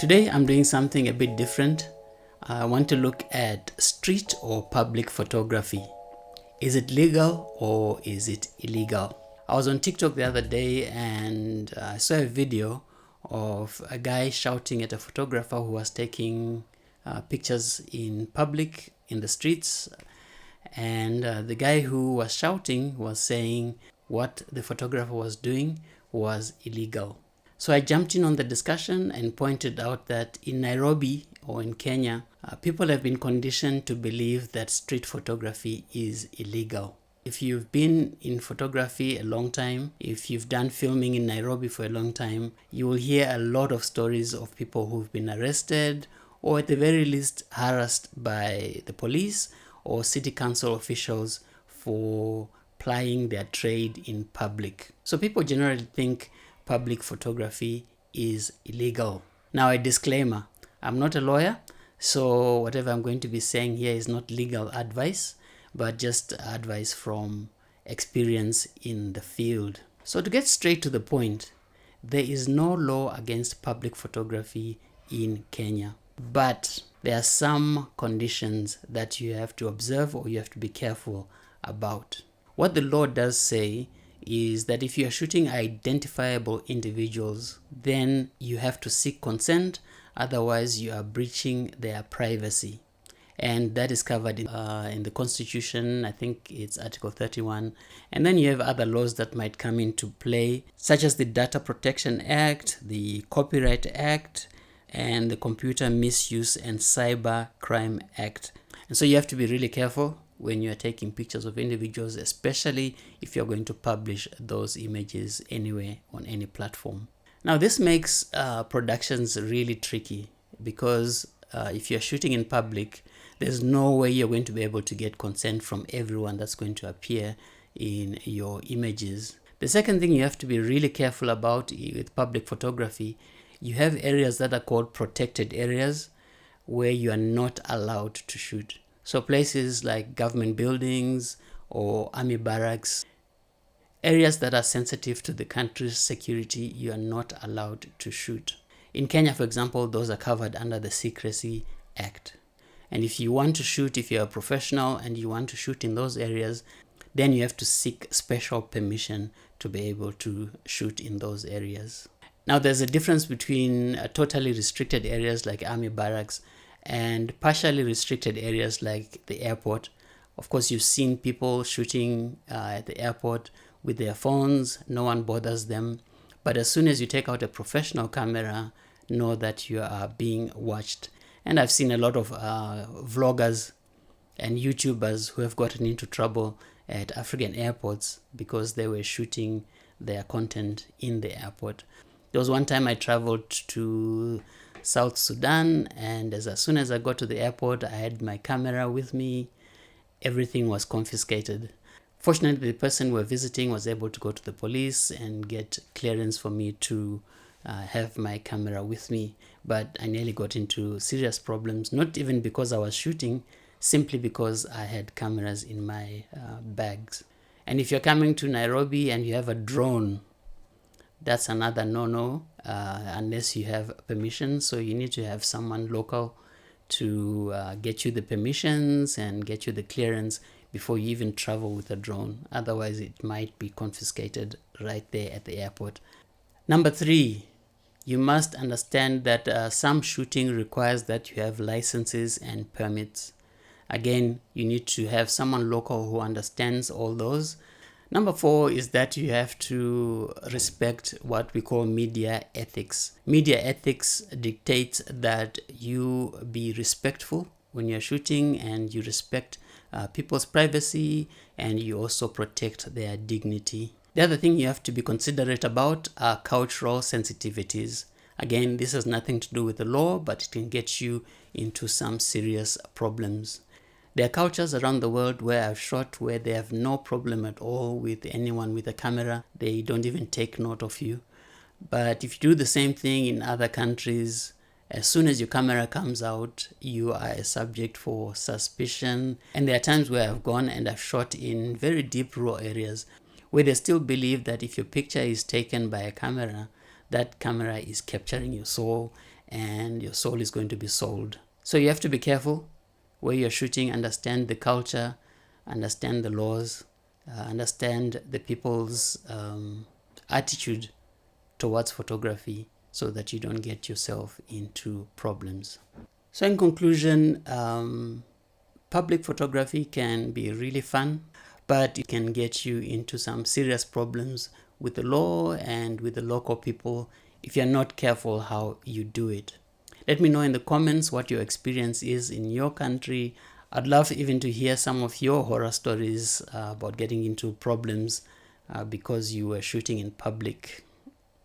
Today I'm doing something a bit different. I want to look at street or public photography. Is it legal or is it illegal? I was on TikTok the other day and I saw a video of a guy shouting at a photographer who was taking pictures in public in the streets, and the guy who was shouting was saying what the photographer was doing was illegal. So I jumped in on the discussion and pointed out that in Nairobi or in Kenya, people have been conditioned to believe that street photography is illegal. If you've been in photography a long time, if you've done filming in Nairobi for a long time, you will hear a lot of stories of people who've been arrested or at the very least harassed by the police or city council officials for plying their trade in public. So people generally think public photography is illegal. Now, a disclaimer, I'm not a lawyer, so whatever I'm going to be saying here is not legal advice, but just advice from experience in the field. So to get straight to the point, there is no law against public photography in Kenya, but there are some conditions that you have to observe or you have to be careful about. What the law does say is that if you are shooting identifiable individuals, then you have to seek consent, otherwise you are breaching their privacy. And that is covered in the Constitution. I think it's Article 31. And then you have other laws that might come into play, such as the Data Protection Act, the Copyright Act, and the Computer Misuse and Cyber Crime Act. And so you have to be really careful when you are taking pictures of individuals, especially if you're going to publish those images anywhere on any platform. Now, this makes productions really tricky because if you're shooting in public, there's no way you're going to be able to get consent from everyone that's going to appear in your images. The second thing you have to be really careful about with public photography, you have areas that are called protected areas where you are not allowed to shoot. So places like government buildings or army barracks, areas that are sensitive to the country's security, you are not allowed to shoot. In Kenya, for example, those are covered under the Secrecy Act. And if you want to shoot, if you're a professional and you want to shoot in those areas, then you have to seek special permission to be able to shoot in those areas. Now, there's a difference between totally restricted areas like army barracks and partially restricted areas like the airport. Of course, you've seen people shooting at the airport with their phones. No one bothers them. But as soon as you take out a professional camera, know that you are being watched. And I've seen a lot of vloggers and YouTubers who have gotten into trouble at African airports because they were shooting their content in the airport. There was one time I traveled to South Sudan, and as soon as I got to the airport, I had my camera with me. Everything was confiscated. Fortunately, the person we were visiting was able to go to the police and get clearance for me to have my camera with me. But I nearly got into serious problems, not even because I was shooting, simply because I had cameras in my bags. And if you're coming to Nairobi and you have a drone, that's another no-no unless you have permission. So you need to have someone local to get you the permissions and get you the clearance before you even travel with a drone. Otherwise, it might be confiscated right there at the airport. Number 3, you must understand that some shooting requires that you have licenses and permits. Again, you need to have someone local who understands all those. Number 4 is that you have to respect what we call media ethics. Media ethics dictates that you be respectful when you're shooting and you respect people's privacy and you also protect their dignity. The other thing you have to be considerate about are cultural sensitivities. Again, this has nothing to do with the law, but it can get you into some serious problems. There are cultures around the world where I've shot where they have no problem at all with anyone with a camera. They don't even take note of you. But if you do the same thing in other countries, as soon as your camera comes out, you are a subject for suspicion. And there are times where I've gone and I've shot in very deep rural areas where they still believe that if your picture is taken by a camera, that camera is capturing your soul and your soul is going to be sold. So you have to be careful where you're shooting, understand the culture, understand the laws, understand the people's attitude towards photography so that you don't get yourself into problems. So in conclusion, public photography can be really fun, but it can get you into some serious problems with the law and with the local people if you're not careful how you do it. Let me know in the comments what your experience is in your country. I'd love even to hear some of your horror stories about getting into problems because you were shooting in public.